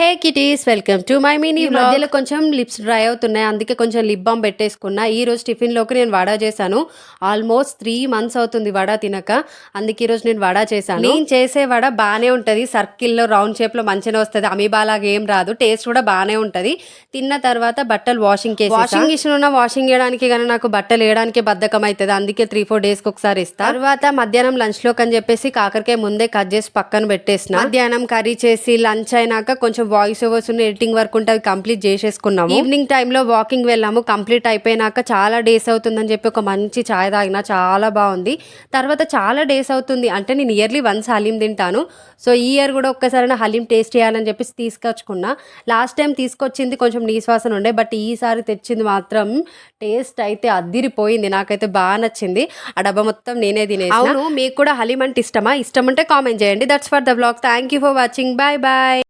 Hey kitties, welcome to my mini vlog. మధ్యలో కొంచెం lips dry అవుతున్నాయి, అందుకే కొంచెం లిప్ బామ్ పెట్టేసుకున్నా. ఈ రోజు టిఫిన్లోకి నేను వడ చేశాను. ఆల్మోస్ట్ 3 months అవుతుంది వడ తినక, అందుకే ఈరోజు నేను వడ చేశాను. నేను చేసే వడ బాగానే ఉంటుంది, సర్కిల్లో రౌండ్ షేప్లో మంచిగా వస్తుంది, అమీబాలాగా ఏం రాదు, టేస్ట్ కూడా బాగానే ఉంటుంది. తిన్న తర్వాత బట్టలు వాషింగ్ మిషన్ ఉన్న వాషింగ్ చేయడానికి కానీ నాకు బట్టలు వేయడానికి బద్ధకం అవుతుంది, అందుకే 3-4 daysకి ఒకసారి ఇస్తా. తర్వాత మధ్యాహ్నం లంచ్లోకి అని చెప్పేసి కాకరకాయ ముందే కట్ చేసి పక్కన పెట్టేసిన. మధ్యాహ్నం కర్రీ చేసి లంచ్ అయినాక కొంచెం వాయిస్ ఓవర్స్ ఎడిటింగ్ వర్క్ ఉంటే అవి కంప్లీట్ చేసేసుకున్నాము. ఈవినింగ్ టైంలో వాకింగ్ వెళ్ళాము, కంప్లీట్ అయిపోయినాక చాలా డేస్ అవుతుందని చెప్పి ఒక మంచి ఛాయ్ తాగిన, చాలా బాగుంది. తర్వాత చాలా డేస్ అవుతుంది అంటే నేను ఇయర్లీ వన్స్ హలీం తింటాను, సో ఈ ఇయర్ కూడా ఒక్కసారి హలీం టేస్ట్ చేయాలని చెప్పేసి తీసుకొచ్చుకున్నా. లాస్ట్ టైం తీసుకొచ్చింది కొంచెం నీశ్వాసన ఉండే, బట్ ఈసారి తెచ్చింది మాత్రం టేస్ట్ అయితే అద్దిరిపోయింది, నాకైతే బాగా నచ్చింది. ఆ డబ్బా మొత్తం నేనే తినేసి. అవును, మీకు కూడా హలీం అంటే ఇష్టమా? ఇష్టం ఉంటే కామెంట్ చేయండి. That's for the blog. Thank you for watching. Bye bye.